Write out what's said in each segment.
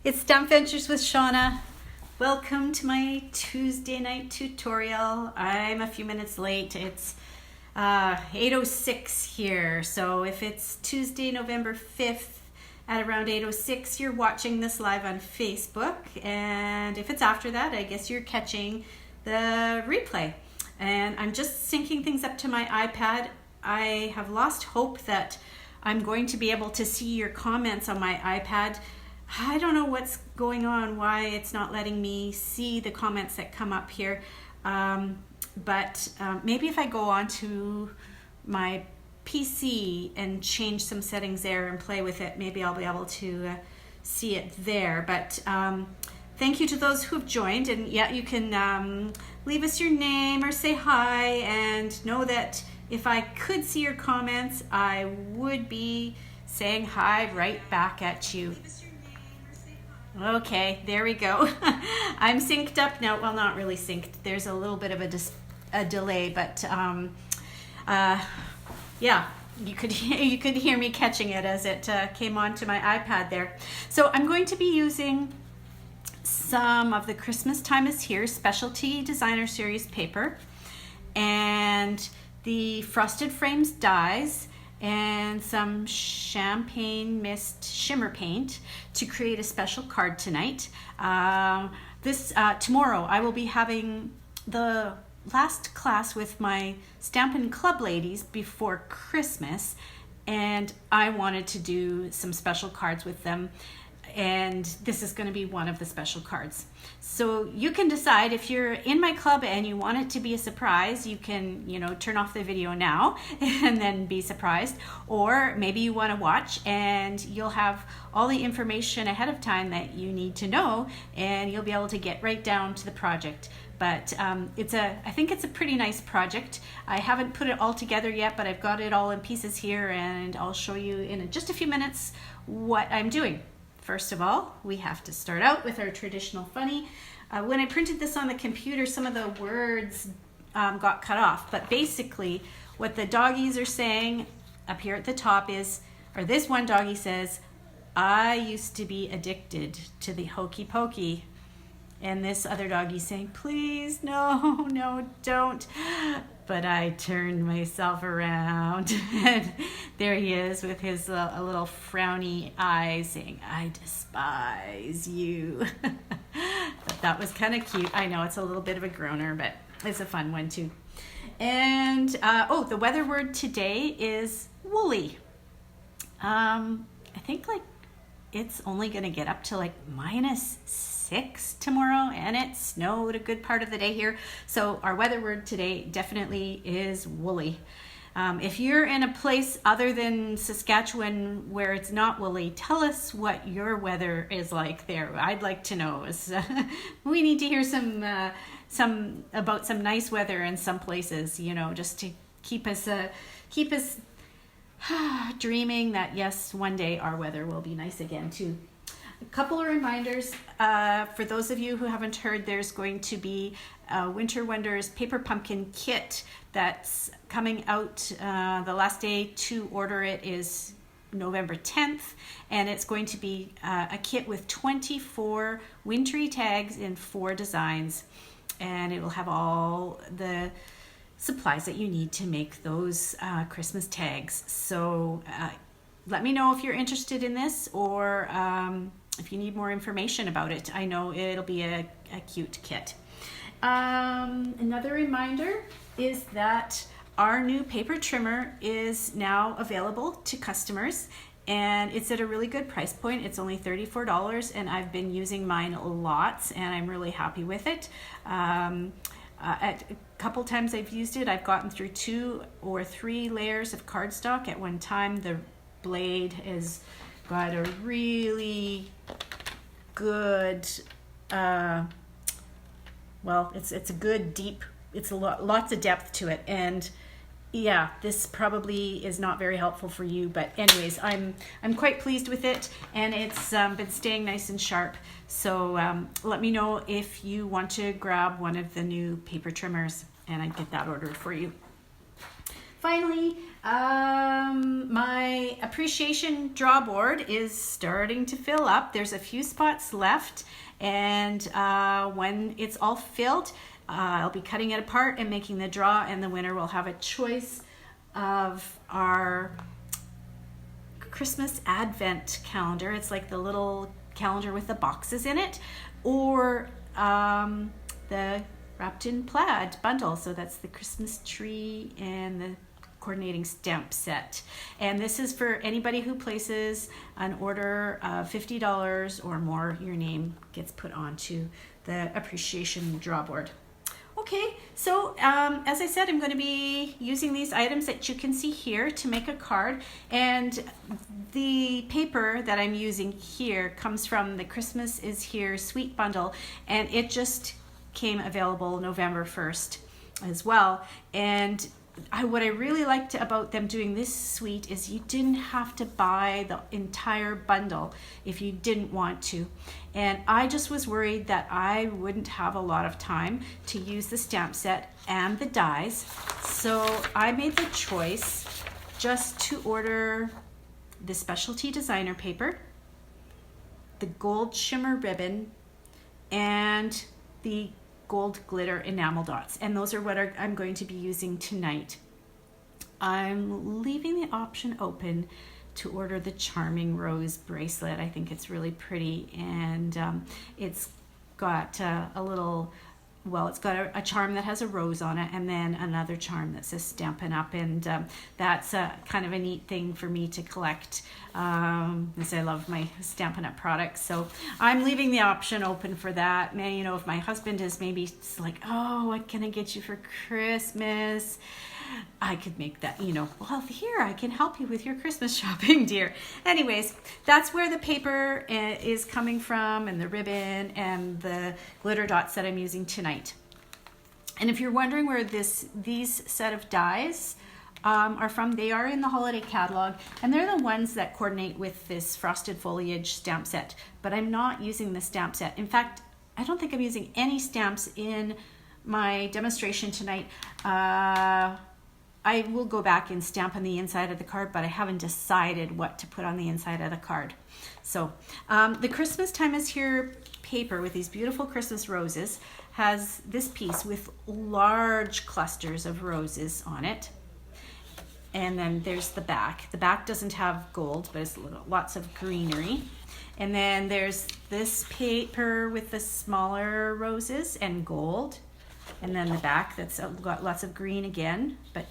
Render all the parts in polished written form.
It's Stamp Ventures with Shauna. Welcome to my Tuesday night tutorial. I'm a few minutes late. It's 8:06 here. So if it's Tuesday, November 5th at around 8:06, you're watching this live on Facebook. And if it's after that, I guess you're catching the replay. And I'm just syncing things up to my iPad. I have lost hope that I'm going to be able to see your comments on my iPad. I don't know what's going on, why it's not letting me see the comments that come up here. But maybe if I go on to my PC and change some settings there and play with it, maybe I'll be able to see it there. But thank you to those who have joined. And yeah, you can leave us your name or say hi, and know that if I could see your comments, I would be saying hi right back at you. Okay, there we go. I'm synced up now. Well, not really synced. There's a little bit of a delay, but yeah, you could hear me catching it as it came onto my iPad there. So I'm going to be using some of the Christmastime is Here Specialty Designer Series paper and the Frosted Frames dies and some Champagne Mist shimmer paint to create a special card tonight. Tomorrow I will be having the last class with my Stampin' Club ladies before Christmas, and I wanted to do some special cards with them, and this is going to be one of the special cards. So you can decide if you're in my club and you want it to be a surprise. You can, turn off the video now and then be surprised, or maybe you want to watch and you'll have all the information ahead of time that you need to know, and you'll be able to get right down to the project. But I think it's a pretty nice project. I haven't put it all together yet, but I've got it all in pieces here, and I'll show you in just a few minutes what I'm doing. First of all, we have to start out with our traditional funny. When I printed this on the computer, some of the words got cut off, but basically what the doggies are saying up here at the top is, or this one doggie says, "I used to be addicted to the hokey pokey." And this other doggie saying, "Please, no, don't." But I turned myself around and there he is with his little frowny eyes saying, "I despise you." But that was kind of cute. I know it's a little bit of a groaner, but it's a fun one too. And the weather word today is woolly. I think it's only going to get up to -6 tomorrow, and it snowed a good part of the day here. So our weather word today definitely is woolly. If you're in a place other than Saskatchewan where it's not woolly, tell us what your weather is like there. I'd like to know. We need to hear some about some nice weather in some places, just to keep us dreaming that yes, one day our weather will be nice again too. A couple of reminders for those of you who haven't heard. There's going to be a Winter Wonders Paper Pumpkin kit that's coming out. The last day to order it is November 10th, and it's going to be a kit with 24 wintry tags in 4 designs, and it will have all the supplies that you need to make those Christmas tags. So let me know if you're interested in this, or if you need more information about it. I know it'll be a cute kit. Another reminder is that our new paper trimmer is now available to customers, and it's at a really good price point. It's only $34, and I've been using mine lots, and I'm really happy with it. At a couple times I've used it, I've gotten through 2 or 3 layers of cardstock at one time. The blade has got a really good, it's a good deep, it's lots of depth to it, and yeah, this probably is not very helpful for you, but anyways, I'm quite pleased with it, and it's been staying nice and sharp. So let me know if you want to grab one of the new paper trimmers, and I'd get that ordered for you. Finally, My appreciation draw board is starting to fill up. There's a few spots left, and when it's all filled, I'll be cutting it apart and making the draw, and the winner will have a choice of our Christmas Advent calendar. It's like the little calendar with the boxes in it, or the wrapped in plaid bundle. So that's the Christmas tree and the coordinating stamp set. And this is for anybody who places an order of $50 or more. Your name gets put onto the appreciation draw board. Okay, so as I said, I'm going to be using these items that you can see here to make a card, and the paper that I'm using here comes from the Christmas is Here Sweet Bundle, and it just came available November 1st as well. And what I really liked about them doing this suite is you didn't have to buy the entire bundle if you didn't want to. And I just was worried that I wouldn't have a lot of time to use the stamp set and the dies. So I made the choice just to order the specialty designer paper, the gold shimmer ribbon, and the gold glitter enamel dots, and those are what I'm going to be using tonight. I'm leaving the option open to order the charming rose bracelet. I think it's really pretty, and it's got a little, well, it's got a charm that has a rose on it, and then another charm that says Stampin' Up, and that's kind of a neat thing for me to collect, because I love my Stampin' Up products. So I'm leaving the option open for that. Man, you know, if my husband is maybe like, oh, what can I get you for Christmas? I could make that, you know, well, here, I can help you with your Christmas shopping, dear. Anyways, that's where the paper is coming from, and the ribbon and the glitter dots that I'm using tonight. And if you're wondering where these set of dies are from, they are in the holiday catalog, and they're the ones that coordinate with this frosted foliage stamp set. But I'm not using the stamp set. In fact, I don't think I'm using any stamps in my demonstration tonight. I will go back and stamp on the inside of the card, but I haven't decided what to put on the inside of the card. So the Christmastime is Here paper with these beautiful Christmas roses has this piece with large clusters of roses on it. And then there's the back. The back doesn't have gold, but it's lots of greenery. And then there's this paper with the smaller roses and gold. And then the back that's got lots of green again, but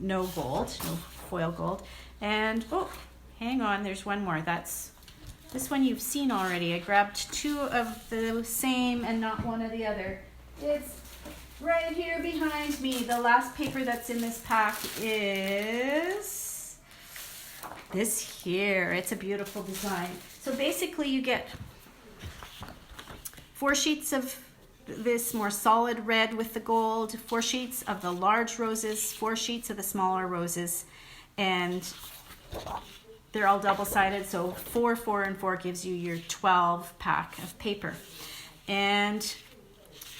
no gold, no foil gold. And oh, hang on, there's one more. That's this one you've seen already. I grabbed two of the same and not one of the other. It's right here behind me. The last paper that's in this pack is this here. It's a beautiful design. So basically you get 4 sheets of this more solid red with the gold, 4 sheets of the large roses, 4 sheets of the smaller roses, and they're all double-sided, so 4, 4, and 4 gives you your 12 pack of paper. And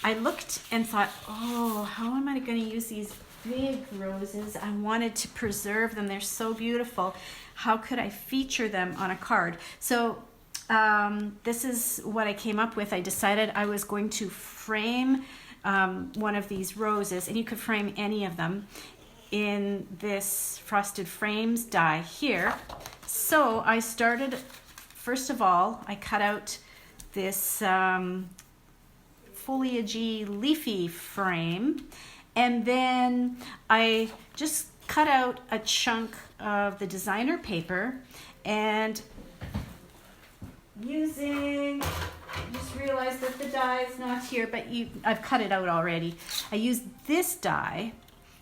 I looked and thought, oh, how am I going to use these big roses? I wanted to preserve them. They're so beautiful. How could I feature them on a card? So this is what I came up with. I decided I was going to frame one of these roses, and you could frame any of them in this Frosted Frames die here. So I started, first of all, I cut out this foliagey leafy frame, and then I just cut out a chunk of the designer paper, and using, I just realized that the die is not here, but I've cut it out already. I used this die,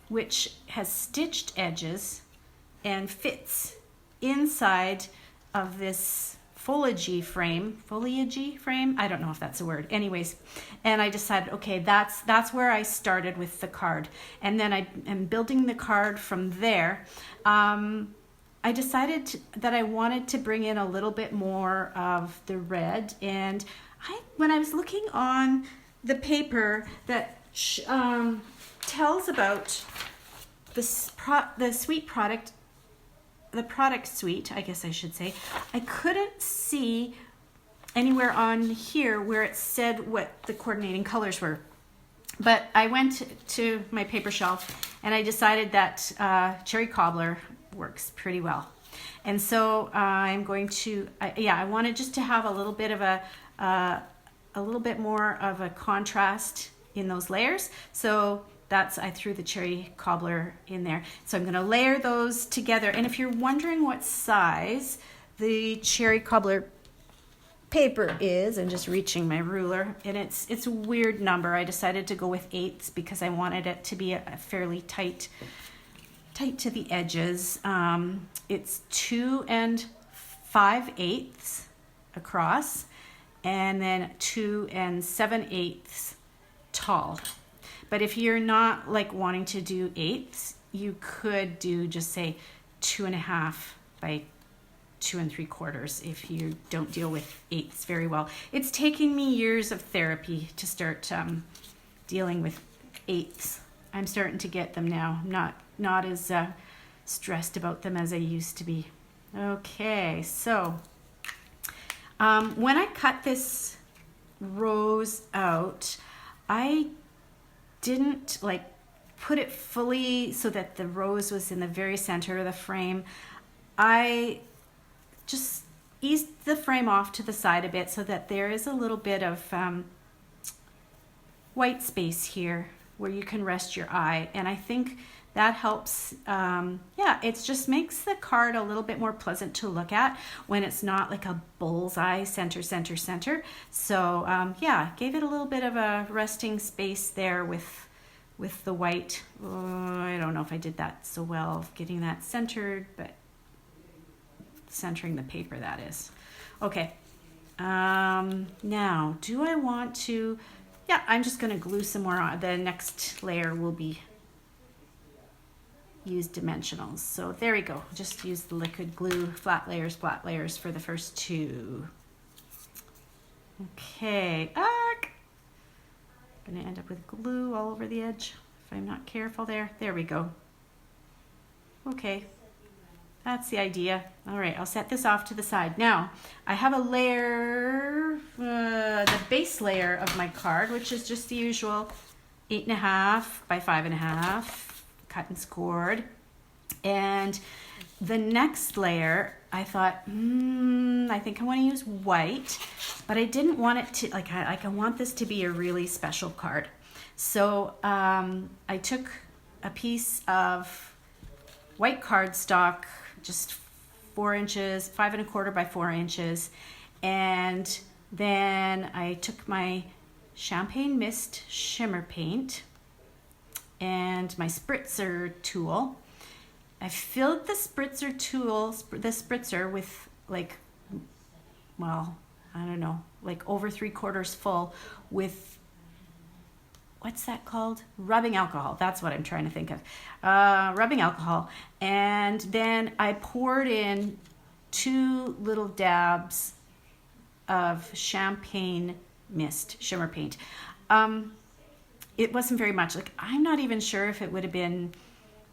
which has stitched edges and fits inside of this foliagey frame, I don't know if that's a word. Anyways, and I decided, okay, that's where I started with the card. And then I am building the card from there. I decided that I wanted to bring in a little bit more of the red, and when I was looking on the paper that tells about the sweet product, the product suite, I guess I should say, I couldn't see anywhere on here where it said what the coordinating colors were. But I went to my paper shelf and I decided that cherry cobbler works pretty well. And so I'm going to, I wanted just to have a little bit of a little bit more of a contrast in those layers. So I threw the cherry cobbler in there. So I'm going to layer those together. And if you're wondering what size the cherry cobbler paper is, I'm just reaching my ruler, and it's a weird number. I decided to go with 8ths because I wanted it to be a fairly tight to the edges. It's 2 5/8 across, and then 2 7/8 tall. But if you're not like wanting to do 8ths, you could do just say 2.5 by 2 3/4 if you don't deal with 8ths very well. It's taking me years of therapy to start dealing with 8ths. I'm starting to get them now. I'm not as stressed about them as I used to be. Okay, so when I cut this rose out, I didn't like put it fully so that the rose was in the very center of the frame. I just eased the frame off to the side a bit so that there is a little bit of white space here where you can rest your eye, and I think that helps. It just makes the card a little bit more pleasant to look at when it's not like a bullseye center. So gave it a little bit of a resting space there with the white. I don't know if I did that so well getting that centered, but centering the paper, that is. Okay. Now, do I want to... Yeah, I'm just going to glue some more on. The next layer will be use dimensionals. So there we go. Just use the liquid glue, flat layers for the first two. Okay. I'm going to end up with glue all over the edge if I'm not careful there. There we go. Okay. That's the idea. All right, I'll set this off to the side. Now, I have a layer, the base layer of my card, which is just the usual 8.5 by 5.5, cut and scored. And the next layer, I thought, I think I want to use white, but I didn't want it to, I want this to be a really special card. So I took a piece of white cardstock, just 4 inches, 5 1/4 by 4 inches. And then I took my Champagne Mist shimmer paint and my spritzer tool. I filled the spritzer tool, the spritzer with over 3/4 full with, what's that called? Rubbing alcohol. That's what I'm trying to think of. Rubbing alcohol. And then I poured in 2 little dabs of Champagne Mist shimmer paint. It wasn't very much. I'm not even sure if it would have been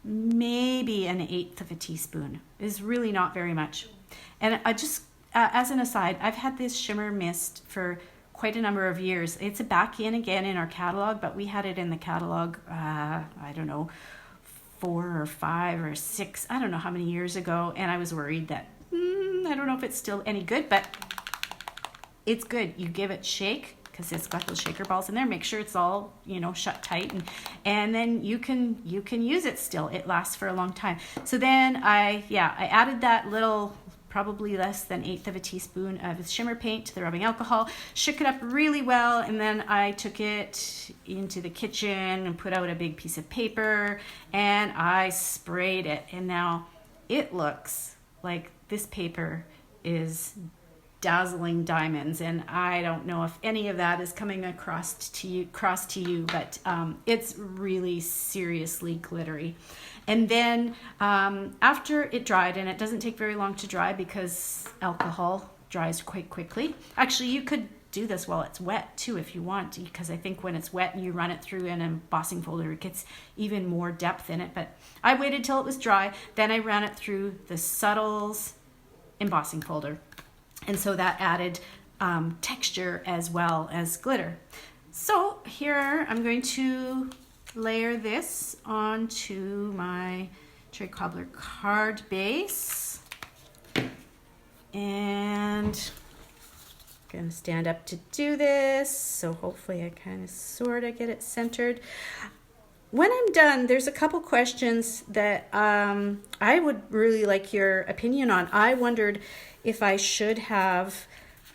maybe 1/8 of a teaspoon. It's really not very much. And I just, as an aside, I've had this shimmer mist for quite a number of years. It's back in again in our catalog, but we had it in the catalog, I don't know, 4 or 5 or 6, I don't know how many years ago, and I was worried that, I don't know if it's still any good, but it's good. You give it a shake, because it's got those shaker balls in there. Make sure it's all, shut tight, and then you can use it still. It lasts for a long time. So then I added that little, probably less than 1/8 of a teaspoon of shimmer paint to the rubbing alcohol, shook it up really well, and then I took it into the kitchen and put out a big piece of paper, and I sprayed it. And now it looks like this paper is dazzling diamonds, and I don't know if any of that is coming across to you, but it's really seriously glittery. And then after it dried, and it doesn't take very long to dry because alcohol dries quite quickly. Actually, you could do this while it's wet too if you want, because I think when it's wet and you run it through an embossing folder, it gets even more depth in it. But I waited till it was dry, then I ran it through the Subtles embossing folder. And so that added texture as well as glitter. So here I'm going to layer this onto my cherry cobbler card base, and I'm going to stand up to do this, so hopefully I kind of sort of get it centered. When I'm done, there's a couple questions that I would really like your opinion on. I wondered if I should have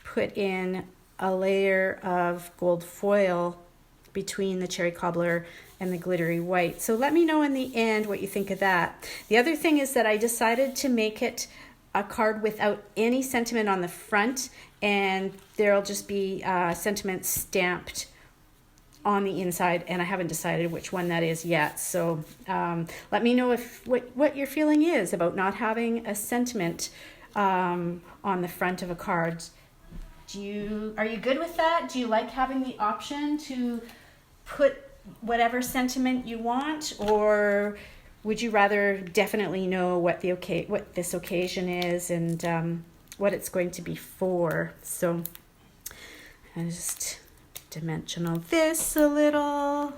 put in a layer of gold foil between the cherry cobbler and the glittery white. So let me know in the end what you think of that. The other thing is that I decided to make it a card without any sentiment on the front, and there'll just be sentiment stamped on the inside, and I haven't decided which one that is yet. So let me know if what your feeling is about not having a sentiment on the front of a card. Are you good with that? Do you like having the option to put whatever sentiment you want, or would you rather definitely know what this occasion is and what it's going to be for? So I just dimensional this a little.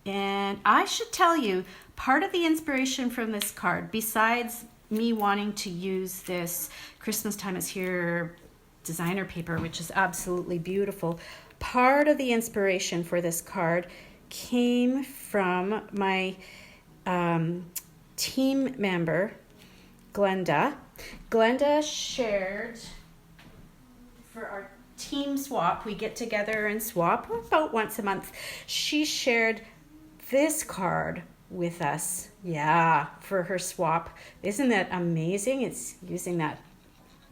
And I should tell you, part of the inspiration from this card, besides me wanting to use this Christmastime is Here designer paper, which is absolutely beautiful, part of the inspiration for this card came from my team member, Glenda. Glenda shared, for our team swap, we get together and swap about once a month. She shared this card with us, for her swap. Isn't that amazing? It's using that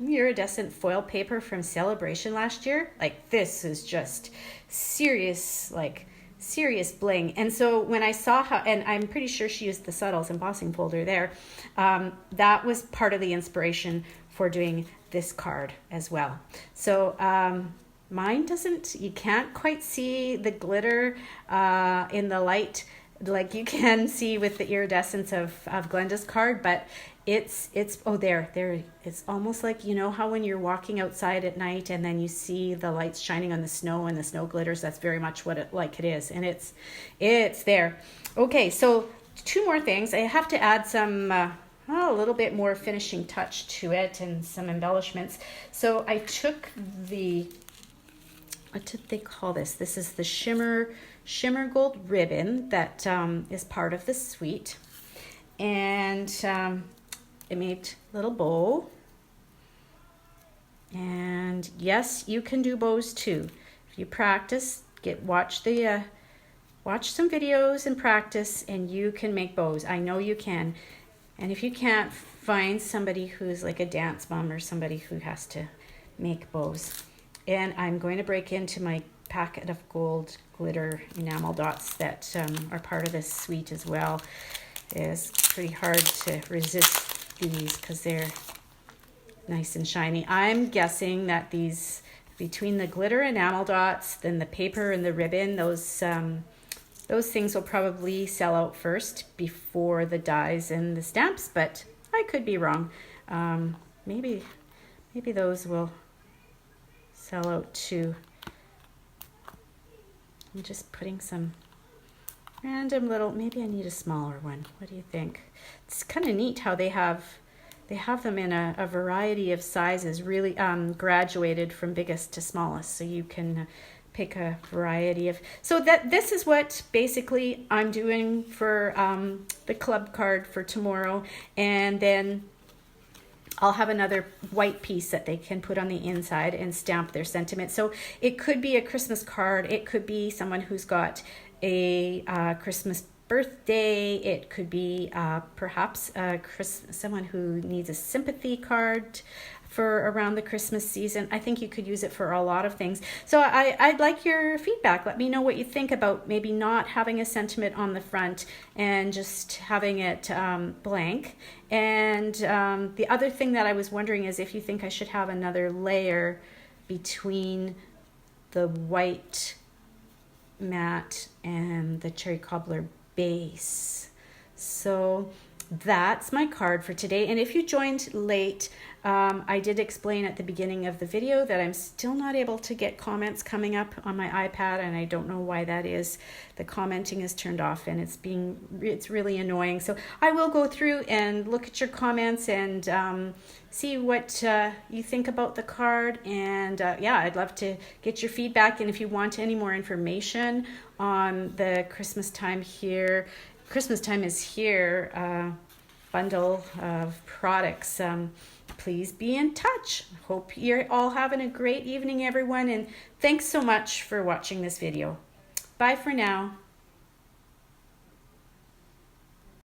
iridescent foil paper from Celebration last year. Like, this is just serious bling. And so when I saw how, and I'm pretty sure she used the Subtles embossing folder there, that was part of the inspiration for doing this card as well. So mine doesn't, you can't quite see the glitter in the light like you can see with the iridescence of Glenda's card, but it's it's almost like, you know how when you're walking outside at night and then you see the lights shining on the snow and the snow glitters, that's very much what it is, and it's there. Okay, so two more things. I have to add some a little bit more finishing touch to it and some embellishments. So I took what did they call this? This is the shimmer gold ribbon that is part of the suite, and I made a little bow. And yes, you can do bows too. If you practice, watch some videos and practice, and you can make bows. I know you can. And if you can't, find somebody who's like a dance mom or somebody who has to make bows. And I'm going to break into my packet of gold glitter enamel dots that are part of this suite as well. It's pretty hard to resist these because they're nice and shiny. I'm guessing that these, between the glitter enamel dots, then the paper and the ribbon, those things will probably sell out first before the dies and the stamps, but I could be wrong. Maybe those will sell out too. I'm just putting some random little, maybe I need a smaller one. What do you think? It's kind of neat how they have them in a variety of sizes, really graduated from biggest to smallest, so you can pick a variety of. So this is what basically I'm doing for the club card for tomorrow, and then I'll have another white piece that they can put on the inside and stamp their sentiment. So it could be a Christmas card, it could be someone who's got a Christmas birthday, it could be perhaps someone who needs a sympathy card for around the Christmas season. I think you could use it for a lot of things. So I'd like your feedback. Let me know what you think about maybe not having a sentiment on the front and just having it blank. And the other thing that I was wondering is if you think I should have another layer between the white matte and the cherry cobbler base. So that's my card for today. And if you joined late, I did explain at the beginning of the video that I'm still not able to get comments coming up on my iPad, and I don't know why that is. The commenting is turned off, and it's really annoying. So I will go through and look at your comments and see what you think about the card. And yeah, I'd love to get your feedback. And if you want any more information on the Christmastime is Here bundle of products, please be in touch. Hope you're all having a great evening, everyone, and thanks so much for watching this video. Bye for now.